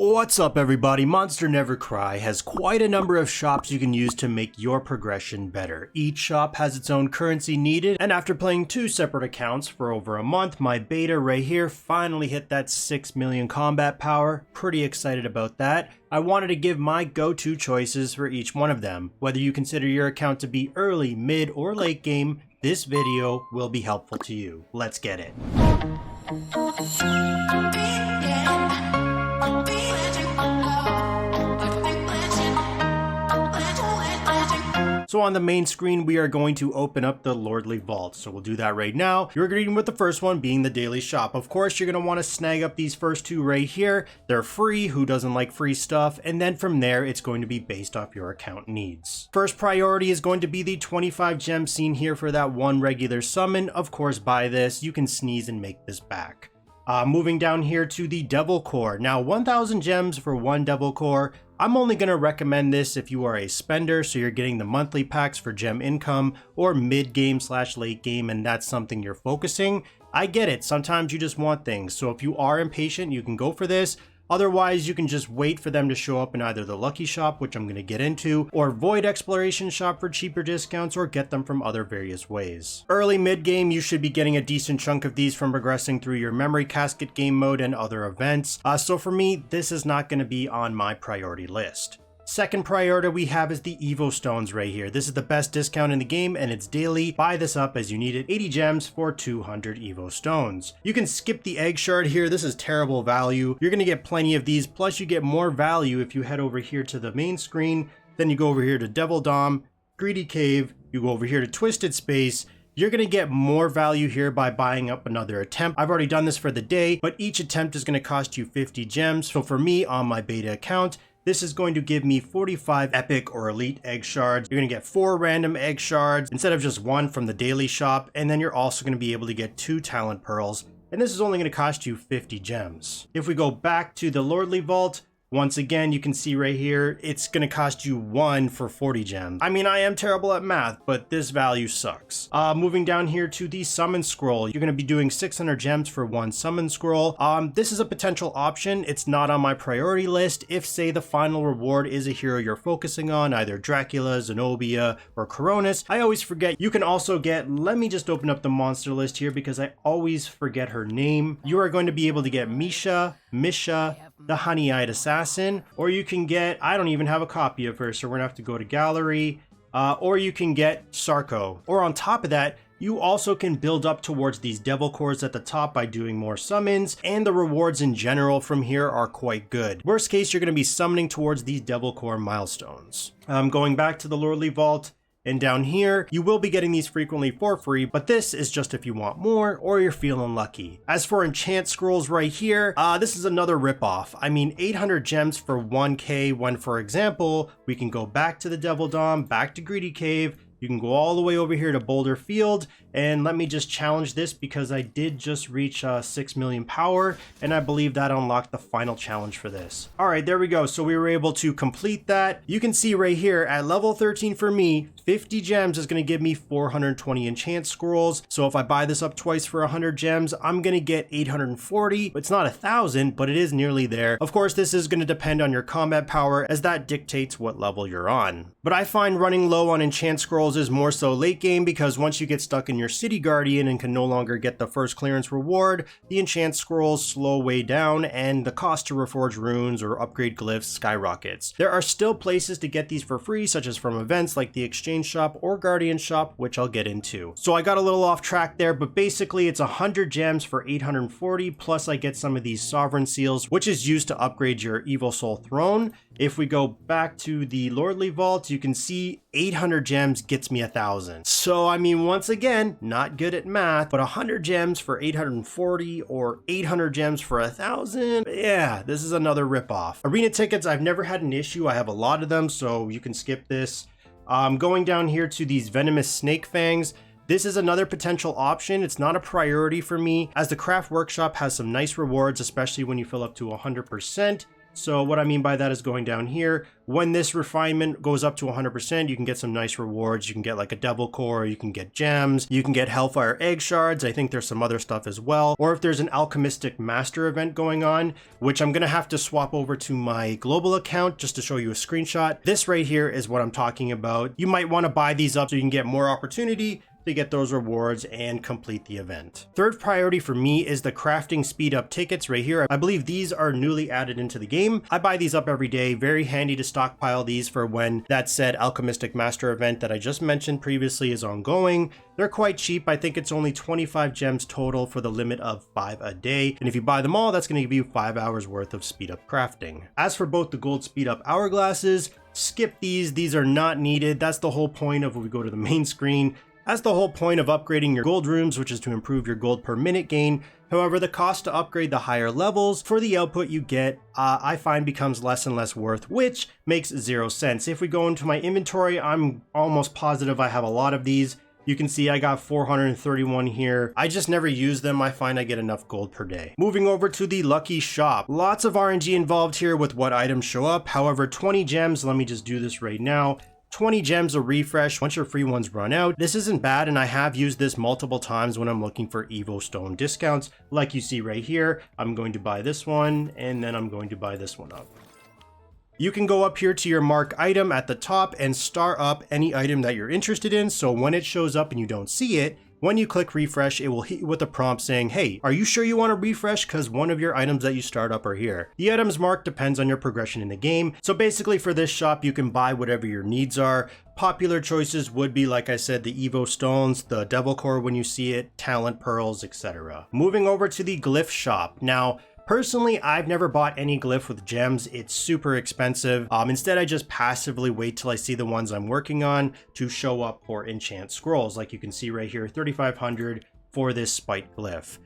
What's up everybody, Monster Never Cry has quite a number of shops you can use to make your progression better. Each shop has its own currency needed, and after playing two separate accounts for over a month, my beta right here finally hit that 6 million combat power. Pretty excited about that. I wanted to give my go-to choices for each one of them. Whether you consider your account to be early, mid, or late game, this video will be helpful to you. Let's get it. So on the main screen, we are going to open up the Lordly Vault. So we'll do that right now. You're greeting with the first one being the daily shop. Of course, you're going to want to snag up these first two right here. They're free. Who doesn't like free stuff? And then from there, it's going to be based off your account needs. First priority is going to be the 25 gems seen here for that one regular summon. Of course, buy this. You can sneeze and make this back. Moving down here to the Devil Core. Now 1000 gems for one Devil Core. I'm only going to recommend this if you are a spender, so you're getting the monthly packs for gem income or mid game / late game, and that's something you're focusing. I get it, sometimes you just want things, so if you are impatient you can go for this. Otherwise, you can just wait for them to show up in either the Lucky Shop, which I'm going to get into, or Void Exploration Shop for cheaper discounts, or get them from other various ways. Early mid-game, you should be getting a decent chunk of these from progressing through your Memory Casket game mode and other events. So for me, this is not going to be on my priority list. Second priority we have is the Evo Stones right here. This is the best discount in the game and it's daily. Buy this up as you need it. 80 gems for 200 Evo Stones. You can skip the egg shard here. This is terrible value. You're going to get plenty of these. Plus you get more value if you head over here to the main screen. Then you go over here to Devil Dom, Greedy Cave. You go over here to Twisted Space. You're going to get more value here by buying up another attempt. I've already done this for the day, but each attempt is going to cost you 50 gems. So for me on my beta account, this is going to give me 45 epic or elite egg shards. You're going to get 4 random egg shards instead of just 1 from the daily shop. And then you're also going to be able to get 2 talent pearls. And this is only going to cost you 50 gems. If we go back to the Lordly Vault, once again, you can see right here, it's going to cost you 1 for 40 gems. I mean, I am terrible at math, but this value sucks. Moving down here to the Summon Scroll. You're going to be doing 600 gems for 1 Summon Scroll. This is a potential option. It's not on my priority list. If, say, the final reward is a hero you're focusing on, either Dracula, Zenobia, or Coronis, I always forget. You can also get, let me just open up the monster list here because I always forget her name. You are going to be able to get Misha, the Honey-Eyed Assassin, or you can get, I don't even have a copy of her, so we're gonna have to go to gallery, or you can get Sarko. Or on top of that, you also can build up towards these Devil Cores at the top by doing more summons, and the rewards in general from here are quite good. Worst case, you're gonna be summoning towards these Devil Core milestones. Going back to the Lordly Vault, and down here, you will be getting these frequently for free, but this is just if you want more or you're feeling lucky. As for enchant scrolls right here, this is another ripoff. I mean, 800 gems for 1k when, for example, we can go back to the Devil Dom, back to Greedy Cave, you can go all the way over here to Boulder Field, and let me just challenge this because I did just reach 6 million power, and I believe that unlocked the final challenge for this. All right, there we go. So we were able to complete that. You can see right here at level 13 for me, 50 gems is going to give me 420 enchant scrolls. So if I buy this up twice for 100 gems, I'm going to get 840. It's not 1,000, but it is nearly there. Of course, this is going to depend on your combat power as that dictates what level you're on. But I find running low on enchant scrolls is more so late game because once you get stuck in your City Guardian and can no longer get the first clearance reward, the enchant scrolls slow way down and the cost to reforge runes or upgrade glyphs skyrockets. There are still places to get these for free, such as from events like the Exchange Shop or Guardian Shop, which I'll get into. So I got a little off track there, but basically it's 100 gems for 840, plus I get some of these Sovereign Seals, which is used to upgrade your Evosoul Throne. If we go back to the Lordly Vault, you can see 800 gems gets me 1,000. So I mean, once again, not good at math, but 100 gems for 840 or 800 gems for 1,000. Yeah, this is another ripoff. Arena tickets, I've never had an issue. I have a lot of them, so you can skip this. Going down here to these Venomous Snake Fangs. This is another potential option. It's not a priority for me as the Craft Workshop has some nice rewards, especially when you fill up to 100%. So what I mean by that is going down here, when this refinement goes up to 100%, you can get some nice rewards. You can get like a devil core, you can get gems, you can get hellfire egg shards. I think there's some other stuff as well. Or if there's an alchemistic master event going on, which I'm gonna have to swap over to my global account just to show you a screenshot. This right here is what I'm talking about. You might want to buy these up so you can get more opportunity to get those rewards and complete the event. Third priority for me is the crafting speed up tickets right here. I believe these are newly added into the game. I buy these up every day. Very handy to stockpile these for when that said alchemistic master event that I just mentioned previously is ongoing. They're quite cheap. I think it's only 25 gems total for the limit of 5 a day. And if you buy them all, that's going to give you 5 hours worth of speed up crafting. As for both the gold speed up hourglasses, skip these. These are not needed. That's the whole point of when we go to the main screen. That's the whole point of upgrading your gold rooms, which is to improve your gold per minute gain. However, the cost to upgrade the higher levels for the output you get, I find becomes less and less worth, which makes 0 sense. If we go into my inventory, I'm almost positive I have a lot of these. You can see I got 431 here. I just never use them. I find I get enough gold per day. Moving over to the lucky shop. Lots of RNG involved here with what items show up. However, 20 gems, let me just do this right now. 20 gems a refresh once your free ones run out. This isn't bad, and I have used this multiple times when I'm looking for Evo Stone discounts. Like you see right here, I'm going to buy this one, and then I'm going to buy this one up. You can go up here to your mark item at the top and star up any item that you're interested in, so when it shows up and you don't see it, when you click refresh, it will hit you with a prompt saying, hey, are you sure you want to refresh? Because one of your items that you start up are here. The items marked depends on your progression in the game. So basically for this shop, you can buy whatever your needs are. Popular choices would be, like I said, the Evo Stones, the Devil Core when you see it, Talent Pearls, etc. Moving over to the Glyph Shop. Now, personally, I've never bought any glyph with gems. It's super expensive. Instead, I just passively wait till I see the ones I'm working on to show up for enchant scrolls. Like you can see right here, 3,500 for this spiked glyph.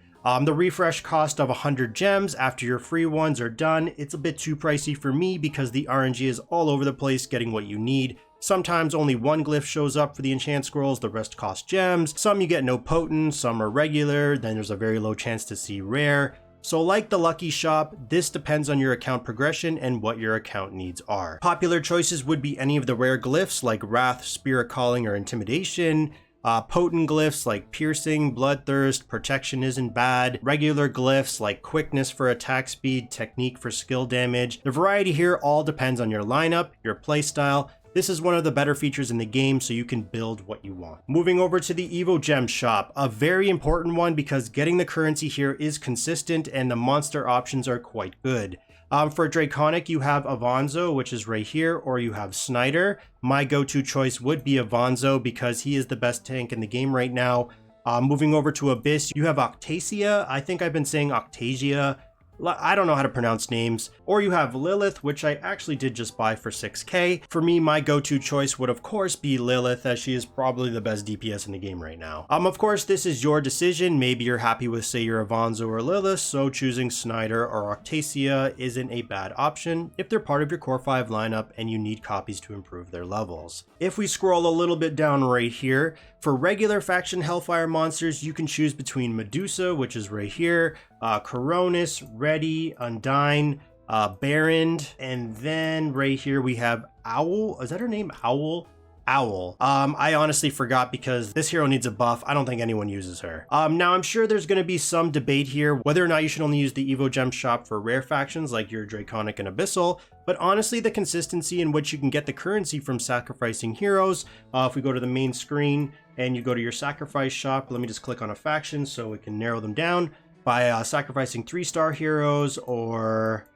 The refresh cost of 100 gems after your free ones are done. It's a bit too pricey for me because the RNG is all over the place getting what you need. Sometimes only one glyph shows up for the enchant scrolls, the rest cost gems. Some you get no potent, some are regular, then there's a very low chance to see rare. So like the lucky shop, this depends on your account progression and what your account needs are. Popular choices would be any of the rare glyphs like Wrath, Spirit Calling, or Intimidation. Potent glyphs like Piercing, Bloodthirst, Protection isn't bad. Regular glyphs like Quickness for attack speed, Technique for skill damage. The variety here all depends on your lineup, your playstyle. This is one of the better features in the game, so you can build what you want. Moving over to the Evogem Shop, a very important one because getting the currency here is consistent and the monster options are quite good. For Draconic, you have Avanzo, which is right here, or you have Snyder. My go-to choice would be Avanzo because he is the best tank in the game right now. Moving over to Abyss, you have Octasia. I think I've been saying Octasia. I don't know how to pronounce names. Or you have Lilith, which I actually did just buy for 6k. For me, my go-to choice would of course be Lilith, as she is probably the best DPS in the game right now. Of course, this is your decision. Maybe you're happy with, say, your Avanzo or Lilith, so choosing Snyder or Octasia isn't a bad option if they're part of your core 5 lineup and you need copies to improve their levels. If we scroll a little bit down right here, for regular faction Hellfire monsters, you can choose between Medusa, which is right here, Coronis, Ready, Undyne, Baron, and then right here we have Owl. Is that her name? Owl? Owl. I honestly forgot because this hero needs a buff. I don't think anyone uses her. Now I'm sure there's going to be some debate here whether or not you should only use the Evogem Shop for rare factions like your Draconic and Abyssal, but honestly the consistency in which you can get the currency from sacrificing heroes, if we go to the main screen and you go to your sacrifice shop, let me just click on a faction so we can narrow them down by sacrificing 3-star heroes or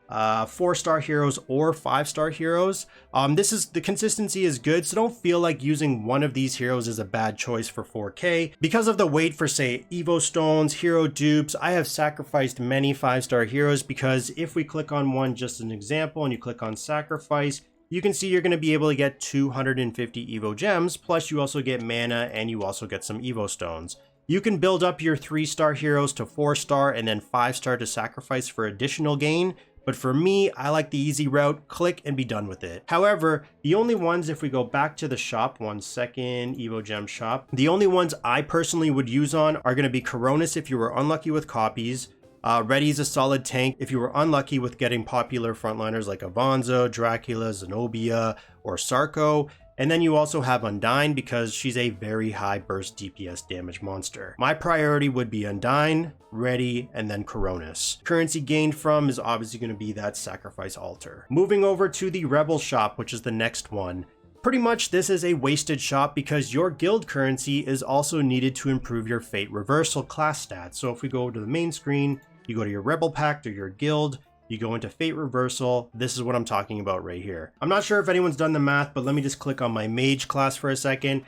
4-star heroes or 5-star heroes. The consistency is good, so don't feel like using one of these heroes is a bad choice for 4k. Because of the wait for, say, Evo Stones, hero dupes, I have sacrificed many 5-star heroes because if we click on one, just as an example, and you click on sacrifice, you can see you're going to be able to get 250 Evo Gems, plus you also get mana and you also get some Evo Stones. You can build up your 3-star heroes to 4-star and then 5-star to sacrifice for additional gain, but for me, I like the easy route, click and be done with it. However, the only ones, if we go back to the shop, 1 second, Evogem Shop, the only ones I personally would use on are going to be Coronis if you were unlucky with copies, Ready is a solid tank if you were unlucky with getting popular frontliners like Avanzo, Dracula, Zenobia, or Sarko. And then you also have Undyne because she's a very high burst DPS damage monster. My priority would be Undyne, Ready, and then Coronis. Currency gained from is obviously going to be that Sacrifice Altar. Moving over to the Rebel Shop, which is the next one. Pretty much this is a wasted shop because your guild currency is also needed to improve your Fate Reversal class stats. So if we go to the main screen, you go to your Rebel Pact or your guild, you go into Fate Reversal, this is what I'm talking about right here. I'm not sure if anyone's done the math, but let me just click on my mage class for a second.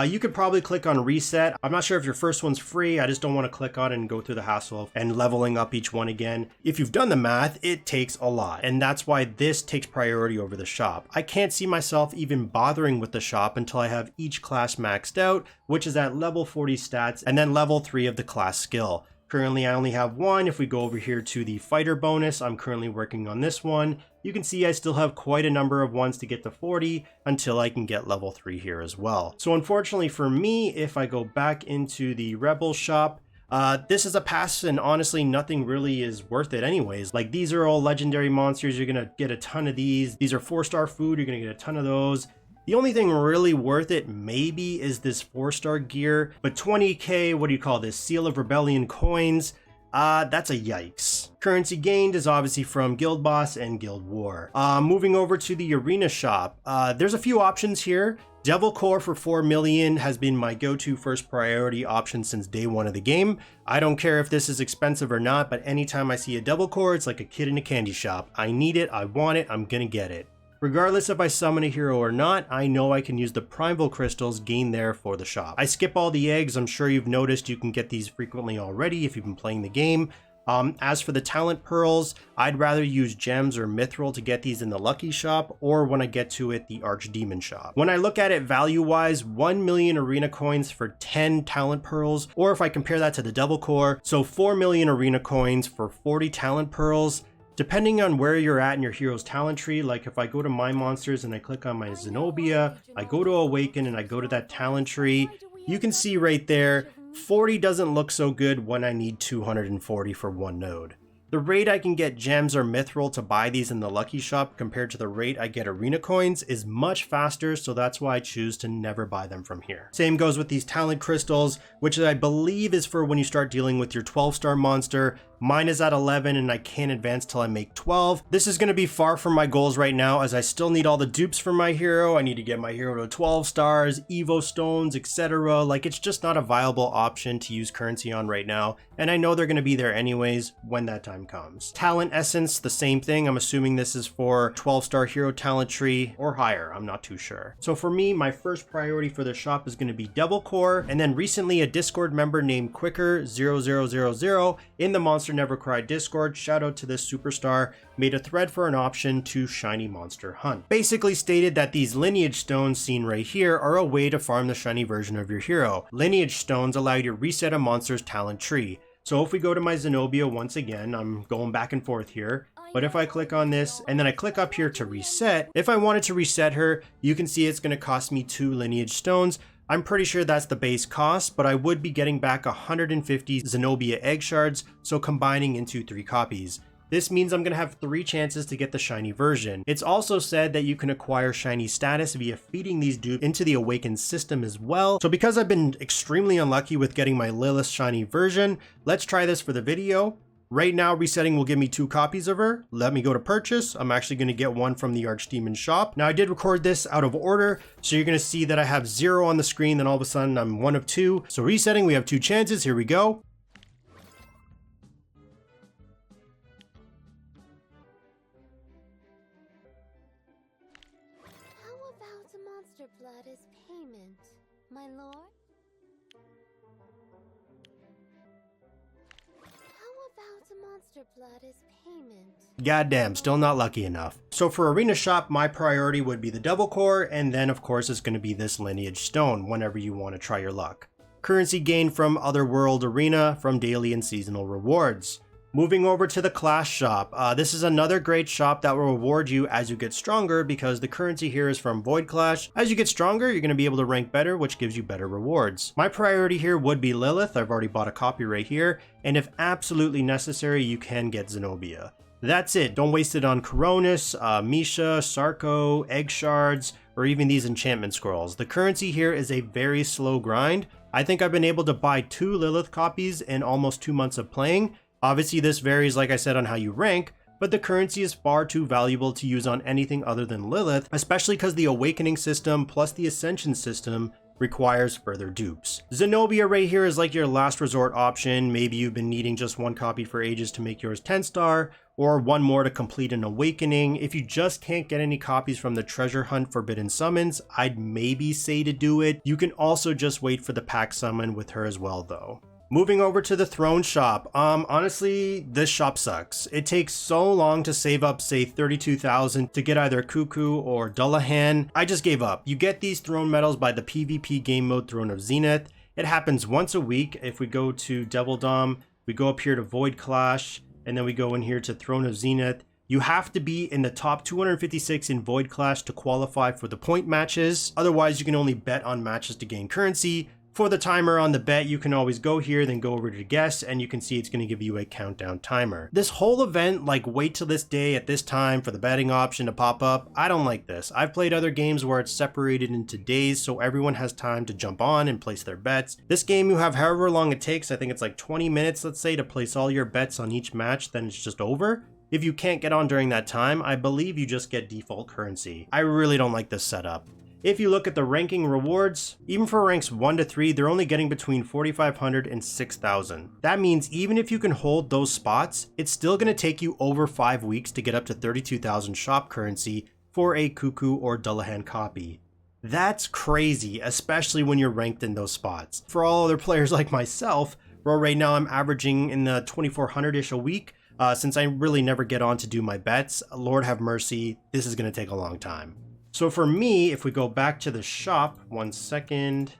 You could probably click on reset. I'm not sure if your first one's free. I just don't want to click on it and go through the hassle and leveling up each one again. If you've done the math, it takes a lot. And that's why this takes priority over the shop. I can't see myself even bothering with the shop until I have each class maxed out, which is at level 40 stats and then level 3 of the class skill. Currently, I only have one. If we go over here to the fighter bonus, I'm currently working on this one. You can see I still have quite a number of ones to get to 40 until I can get level 3 here as well. So unfortunately for me, if I go back into the Rebel Shop, this is a pass and honestly nothing really is worth it anyways. Like these are all legendary monsters. You're going to get a ton of these. These are 4-star food. You're going to get a ton of those. The only thing really worth it maybe is this 4-star gear, but 20k, what do you call this, Seal of Rebellion coins, that's a yikes. Currency gained is obviously from Guild Boss and Guild War. Moving over to the Arena Shop, there's a few options here. Devil Core for 4 million has been my go-to first priority option since day one of the game. I don't care if this is expensive or not, but anytime I see a Devil Core, it's like a kid in a candy shop. I need it, I want it, I'm gonna get it. Regardless if I summon a hero or not, I know I can use the Primal Crystals gained there for the shop. I skip all the eggs. I'm sure you've noticed you can get these frequently already if you've been playing the game. As for the talent pearls, I'd rather use gems or mithril to get these in the lucky shop, or when I get to it, the Archdemon Shop. When I look at it value wise, 1 million arena coins for 10 talent pearls, or if I compare that to the Devil Core, so 4 million arena coins for 40 talent pearls. Depending on where you're at in your hero's talent tree, like if I go to my monsters and I click on my Zenobia, I go to Awaken and I go to that talent tree, you can see right there, 40 doesn't look so good when I need 240 for one node. The rate I can get gems or mithril to buy these in the lucky shop compared to the rate I get arena coins is much faster, so that's why I choose to never buy them from here. Same goes with these talent crystals, which I believe is for when you start dealing with your 12-star monster. Mine is at 11 and I can't advance till I make 12. This is going to be far from my goals right now as I still need all the dupes for my hero. I need to get my hero to 12 stars, Evo stones, etc. Like it's just not a viable option to use currency on right now. And I know they're going to be there anyways when that time comes. Talent essence, the same thing. I'm assuming this is for 12-star hero talent tree or higher. I'm not too sure. So for me, my first priority for the shop is going to be Devil Core. And then recently a Discord member named Quicker0000 in the Monster Never Cry Discord, shout out to this superstar, made a thread for an option to shiny monster hunt. Basically stated that these lineage stones seen right here are a way to farm the shiny version of your hero. Lineage stones allow you to reset a monster's talent tree. So if we go to my Zenobia once again, I'm going back and forth here, but if I click on this and then I click up here to reset, if I wanted to reset her, you can see it's going to cost me 2 lineage stones. I'm pretty sure that's the base cost, but I would be getting back 150 Zenobia egg shards, so combining into 3 copies. This means I'm going to have 3 chances to get the shiny version. It's also said that you can acquire shiny status via feeding these dupes into the awakened system as well. So because I've been extremely unlucky with getting my Lilith shiny version, let's try this for the video. Right now, resetting will give me 2 copies of her. Let me go to purchase. I'm actually going to get one from the Archdemon Shop. Now, I did record this out of order, so you're going to see that I have 0 on the screen, then all of a sudden I'm 1 of 2. So resetting, we have 2 chances. Here we go. How about a monster blood as payment, my lord? Monster blood is payment. Goddamn, still not lucky enough. So for Arena Shop, my priority would be the Devil Core, and then of course it's going to be this Lineage Stone whenever you want to try your luck. Currency gained from Otherworld Arena from daily and seasonal rewards. Moving over to the class shop, this is another great shop that will reward you as you get stronger because the currency here is from Void Clash. As you get stronger, you're going to be able to rank better, which gives you better rewards. My priority here would be Lilith. I've already bought a copy right here, and if absolutely necessary, you can get Zenobia. That's it. Don't waste it on Coronis, Misha, Sarko, Egg Shards, or even these enchantment scrolls. The currency here is a very slow grind. I think I've been able to buy 2 Lilith copies in almost 2 months of playing. Obviously, this varies, like I said, on how you rank, but the currency is far too valuable to use on anything other than Lilith, especially because the Awakening system plus the Ascension system requires further dupes. Zenobia right here is like your last resort option. Maybe you've been needing just 1 copy for ages to make yours 10 star, or 1 more to complete an Awakening. If you just can't get any copies from the Treasure Hunt Forbidden Summons, I'd maybe say to do it. You can also just wait for the pack summon with her as well though. Moving over to the Throne Shop, honestly, this shop sucks. It takes so long to save up, say, 32,000 to get either Cuckoo or Dullahan. I just gave up. You get these throne medals by the PvP game mode Throne of Zenith. It happens once a week. If we go to Devil Dom, we go up here to Void Clash, and then we go in here to Throne of Zenith. You have to be in the top 256 in Void Clash to qualify for the point matches. Otherwise, you can only bet on matches to gain currency. For the timer on the bet, you can always go here, then go over to guess, and you can see it's going to give you a countdown timer. This whole event, like wait till this day at this time for the betting option to pop up, I don't like this. I've played other games where it's separated into days so everyone has time to jump on and place their bets. This game, you have however long it takes, I think it's like 20 minutes, let's say, to place all your bets on each match, then it's just over. If you can't get on during that time, I believe you just get default currency. I really don't like this setup. If you look at the ranking rewards, even for ranks 1 to 3, they're only getting between 4,500 and 6,000. That means even if you can hold those spots, it's still going to take you over 5 weeks to get up to 32,000 shop currency for a Cuckoo or Dullahan copy. That's crazy, especially when you're ranked in those spots. For all other players like myself, where right now I'm averaging in the 2,400-ish a week, since I really never get on to do my bets, Lord have mercy, this is going to take a long time. So for me, if we go back to the shop, 1 second,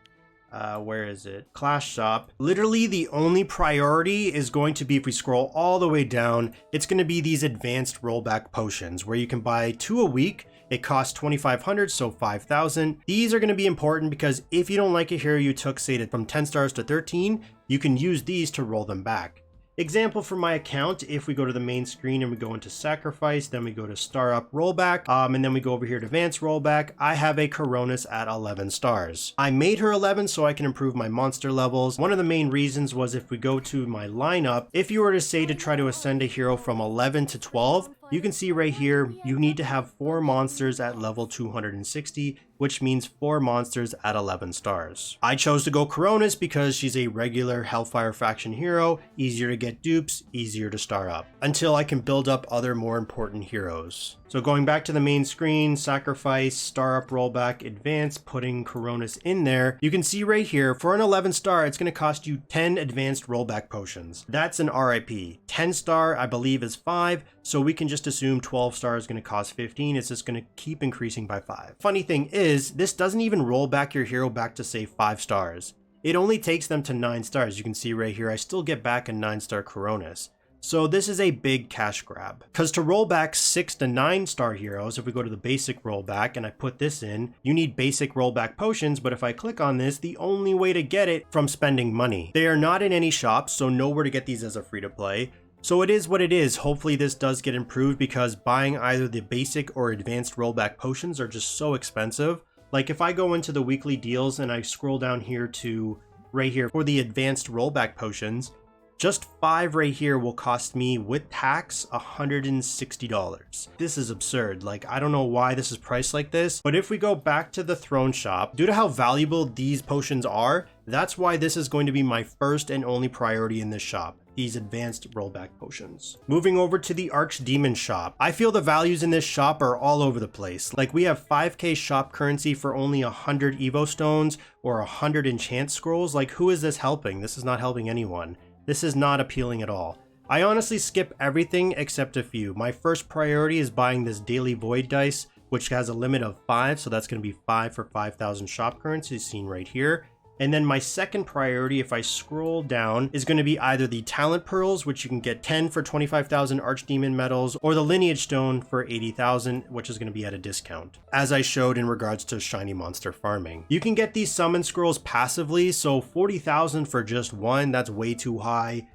where is it? Class shop. Literally the only priority is going to be, if we scroll all the way down, it's going to be these advanced rollback potions where you can buy 2 a week. It costs 2,500, so 5,000. These are going to be important because if you don't like a hero you took, say, from 10 stars to 13, you can use these to roll them back. Example for my account, if we go to the main screen and we go into sacrifice, then we go to star up rollback, and then we go over here to advanced rollback, I have a Coronis at 11 stars. I made her 11 so I can improve my monster levels. One of the main reasons was if we go to my lineup, if you were to say to try to ascend a hero from 11 to 12, you can see right here, you need to have 4 monsters at level 260, which means 4 monsters at 11 stars. I chose to go Coronis because she's a regular Hellfire faction hero, easier to get dupes, easier to star up, until I can build up other more important heroes. So going back to the main screen, sacrifice, star up rollback, advance, putting Coronis in there, you can see right here, for an 11 star, it's going to cost you 10 advanced rollback potions. That's an RIP. 10 star, I believe, is 5, so we can just assume 12 star is going to cost 15. It's just going to keep increasing by 5. Funny thing is, this doesn't even roll back your hero back to, say, 5 stars. It only takes them to 9 stars. You can see right here, I still get back a 9-star Coronis. So this is a big cash grab. Because to roll back 6 to 9 star heroes, if we go to the basic rollback and I put this in, you need basic rollback potions, but if I click on this, the only way to get it from spending money. They are not in any shops, so nowhere to get these as a free to play. So it is what it is. Hopefully this does get improved because buying either the basic or advanced rollback potions are just so expensive. Like if I go into the weekly deals and I scroll down here to right here for the advanced rollback potions, just 5 right here will cost me with tax $160. This is absurd. Like, I don't know why this is priced like this, but if we go back to the throne shop, due to how valuable these potions are, that's why this is going to be my first and only priority in this shop. These advanced rollback potions. Moving over to the Archdemon Shop. I feel the values in this shop are all over the place. Like we have 5k shop currency for only 100 Evo stones or 100 enchant scrolls. Like who is this helping? This is not helping anyone. This is not appealing at all. I honestly skip everything except a few. My first priority is buying this daily void dice, which has a limit of 5. So that's going to be 5 for 5,000 shop currency seen right here. And then my second priority, if I scroll down, is going to be either the Talent Pearls, which you can get 10 for 25,000 Archdemon medals, or the Lineage Stone for 80,000, which is going to be at a discount, as I showed in regards to shiny monster farming. You can get these summon scrolls passively, so 40,000 for just one, that's way too high.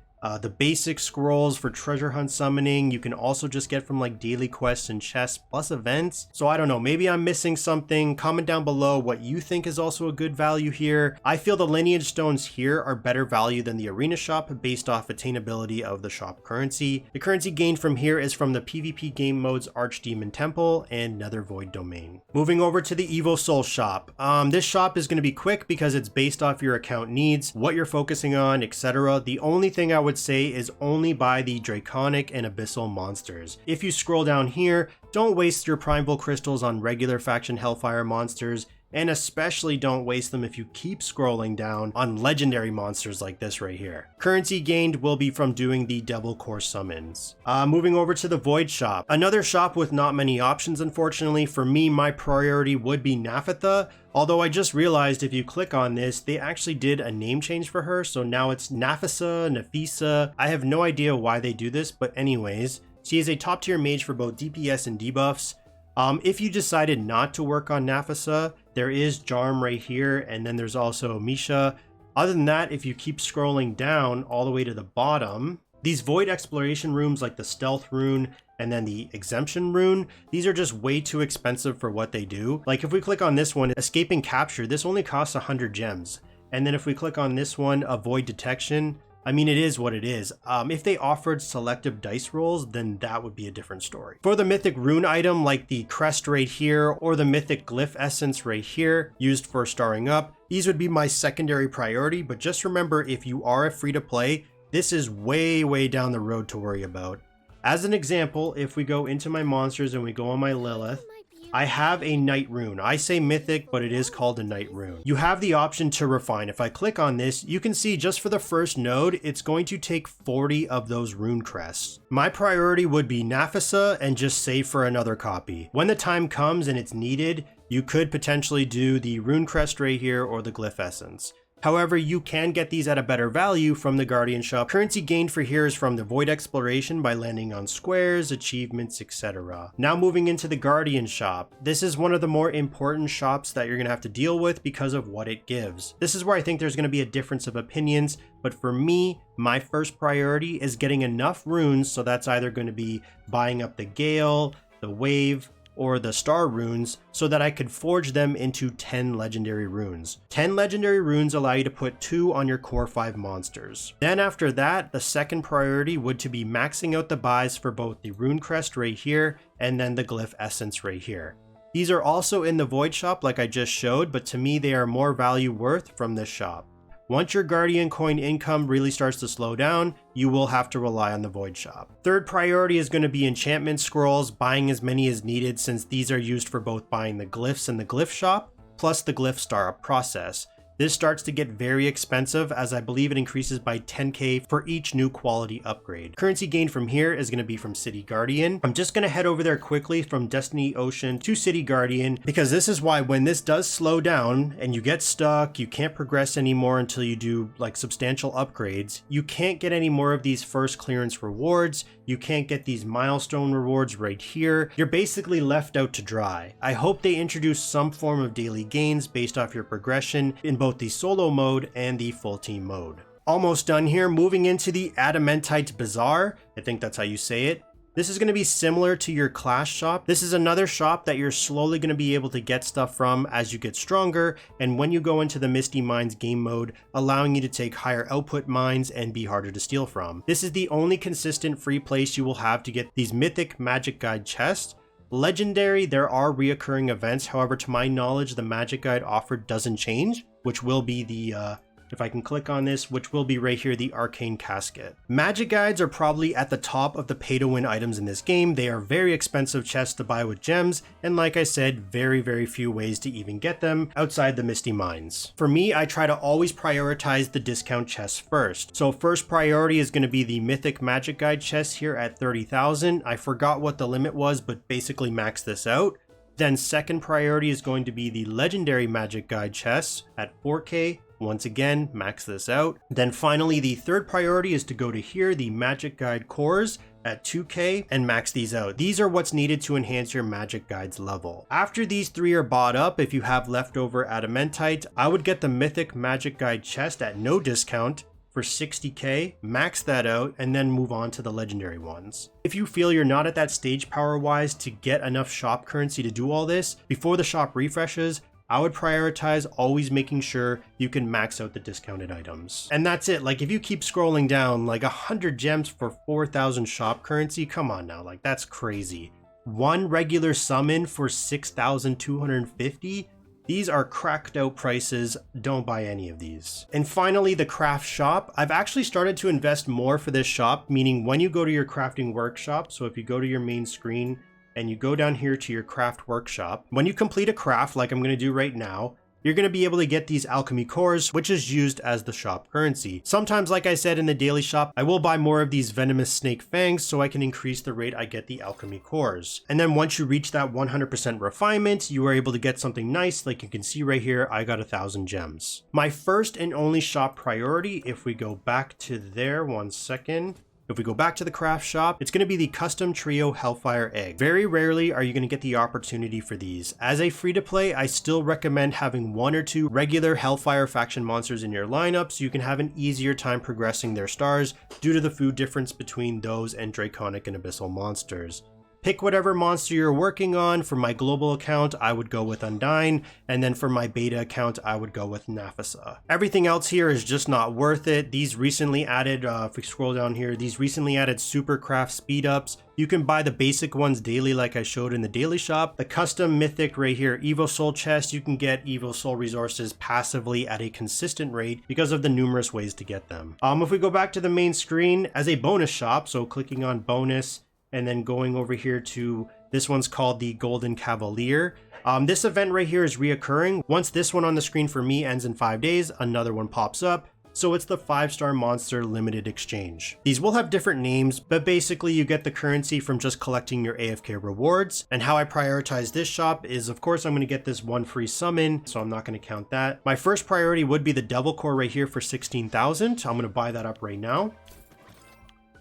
The basic scrolls for treasure hunt summoning, you can also just get from like daily quests and chests plus events. So I don't know, maybe I'm missing something. Comment down below what you think is also a good value here. I feel the lineage stones here are better value than the arena shop based off attainability of the shop currency. The currency gained from here is from the PvP game modes Archdemon Temple and Nether Void Domain. Moving over to the Evosoul Shop. This shop is going to be quick because it's based off your account needs, what you're focusing on, etc. The only thing I would say is only buy the draconic and abyssal monsters. If you scroll down here, don't waste your primal crystals on regular faction hellfire monsters, and especially don't waste them if you keep scrolling down on legendary monsters like this right here. Currency gained will be from doing the double core summons. Moving over to the Void Shop. Another shop with not many options, unfortunately. For me, my priority would be Naphtha, although I just realized if you click on this, they actually did a name change for her, so now it's Nafisa. I have no idea why they do this, but anyways, she is a top tier mage for both DPS and debuffs. If you decided not to work on Nafisa, there is Jarm right here, and then there's also Misha. Other than that, if you keep scrolling down all the way to the bottom, these void exploration rooms like the stealth rune and then the exemption rune, these are just way too expensive for what they do. Like if we click on this one, escaping capture, this only costs 100 gems. And then if we click on this one, avoid detection, I mean, it is what it is. If they offered selective dice rolls, then that would be a different story. For the mythic rune item like the Crest right here or the mythic Glyph essence right here used for starring up, these would be my secondary priority, but just remember if you are a free to play, this is way down the road to worry about. As an example, if we go into my monsters and we go on my Lilith, I have a night rune. I say mythic, but it is called a night rune. You have the option to refine. If I click on this, you can see just for the first node, it's going to take 40 of those rune crests. My priority would be Nafisa and just save for another copy. When the time comes and it's needed, you could potentially do the rune crest right here or the glyph essence. However, you can get these at a better value from the Guardian Shop. Currency gained for here is from the Void Exploration by landing on squares, achievements, etc. Now moving into the Guardian Shop. This is one of the more important shops that you're going to have to deal with because of what it gives. This is where I think there's going to be a difference of opinions, but for me, my first priority is getting enough runes, so that's either going to be buying up the Gale, the Wave, or the star runes so that I could forge them into 10 legendary runes. 10 legendary runes allow you to put 2 on your core 5 monsters. Then after that, the second priority would to be maxing out the buys for both the rune crest right here and then the glyph essence right here. These are also in the Void Shop like I just showed, but to me they are more value worth from this shop. Once your Guardian coin income really starts to slow down, you will have to rely on the Void Shop. Third priority is going to be enchantment scrolls, buying as many as needed since these are used for both buying the glyphs in the Glyph Shop, plus the glyph startup process. This starts to get very expensive as I believe it increases by 10k for each new quality upgrade. Currency gained from here is going to be from City Guardian. I'm just going to head over there quickly from Destiny Ocean to City Guardian because this is why when this does slow down and you get stuck, you can't progress anymore until you do like substantial upgrades. You can't get any more of these first clearance rewards. You can't get these milestone rewards right here. You're basically left out to dry. I hope they introduce some form of daily gains based off your progression in both the solo mode and the full team mode. Almost done here, moving into the Adamantite Bazaar. I think that's how you say it. This is going to be similar to your class shop. This is another shop that you're slowly going to be able to get stuff from as you get stronger, and when you go into the Misty Mines game mode, allowing you to take higher output mines and be harder to steal from. This is the only consistent free place you will have to get these mythic magic guide chests. Legendary, there are reoccurring events, however to my knowledge the magic guide offered doesn't change, which will be the if I can click on this, which will be right here, the Arcane Casket. Magic guides are probably at the top of the pay-to-win items in this game. They are very expensive chests to buy with gems, and like I said, very few ways to even get them outside the Misty Mines. For me, I try to always prioritize the discount chests first. So first priority is going to be the Mythic Magic Guide chest here at 30,000. I forgot what the limit was, but basically max this out. Then second priority is going to be the Legendary Magic Guide chests at 4k. Once again, max this out. Then finally, the third priority is to go to here, the Magic Guide cores at 2k, and max these out. These are what's needed to enhance your Magic Guide's level. After these three are bought up, if you have leftover Adamantite, I would get the Mythic Magic Guide chest at no discount for 60k, max that out, and then move on to the legendary ones. If you feel you're not at that stage power-wise to get enough shop currency to do all this, before the shop refreshes, I would prioritize always making sure you can max out the discounted items. And that's it. Like, if you keep scrolling down, like 100 gems for 4,000 shop currency, come on now, like that's crazy. One regular summon for 6,250? These are cracked out prices, don't buy any of these. And finally, the craft shop. I've actually started to invest more for this shop, meaning when you go to your crafting workshop, so if you go to your main screen, and you go down here to your craft workshop, when you complete a craft like I'm going to do right now, you're going to be able to get these alchemy cores, which is used as the shop currency. Sometimes, like I said in the daily shop, I will buy more of these venomous snake fangs so I can increase the rate I get the alchemy cores. And then once you reach that 100% refinement, you are able to get something nice. Like you can see right here, I got 1,000 gems. My first and only shop priority, if we go back to there, 1 second. If we go back to the craft shop, it's going to be the custom trio Hellfire Egg. Very rarely are you going to get the opportunity for these. As a free to play, I still recommend having 1 or 2 regular Hellfire faction monsters in your lineup so you can have an easier time progressing their stars due to the food difference between those and Draconic and Abyssal monsters. Pick whatever monster you're working on. For my global account, I would go with Undyne, and then for my beta account, I would go with Nafisa. Everything else here is just not worth it. These recently added, if we scroll down here, these recently added Supercraft speed ups. You can buy the basic ones daily like I showed in the daily shop. The custom mythic right here, Evosoul chest, you can get Evosoul resources passively at a consistent rate because of the numerous ways to get them. If we go back to the main screen as a bonus shop, so clicking on bonus, and then going over here to this one's called the Golden Cavalier. This event right here is reoccurring. Once this one on the screen for me ends in 5 days, another one pops up. So it's the 5-star monster limited exchange. These will have different names, but basically you get the currency from just collecting your AFK rewards. And how I prioritize this shop is, of course, I'm going to get this one free summon, so I'm not going to count that. My first priority would be the Devil Core right here for 16,000. I'm going to buy that up right now.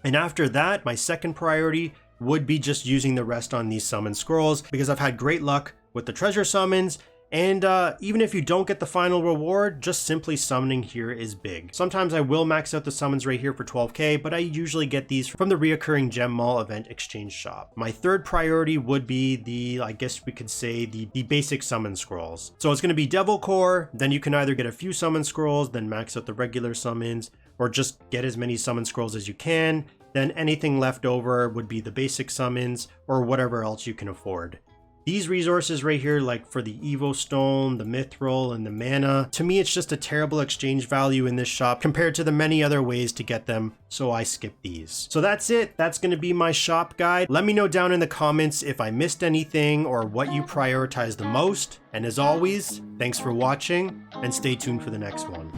And after that, my second priority would be just using the rest on these summon scrolls because I've had great luck with the treasure summons. And even if you don't get the final reward, just simply summoning here is big. Sometimes I will max out the summons right here for 12k, but I usually get these from the reoccurring Gem Mall event exchange shop. My third priority would be the, I guess we could say, the basic summon scrolls. So it's going to be Devil Core, then you can either get a few summon scrolls, then max out the regular summons, or just get as many summon scrolls as you can. Then anything left over would be the basic summons or whatever else you can afford. These resources right here, like for the Evo Stone, the Mithril, and the Mana, to me it's just a terrible exchange value in this shop compared to the many other ways to get them, so I skip these. So that's it. That's going to be my shop guide. Let me know down in the comments if I missed anything or what you prioritize the most. And as always, thanks for watching and stay tuned for the next one.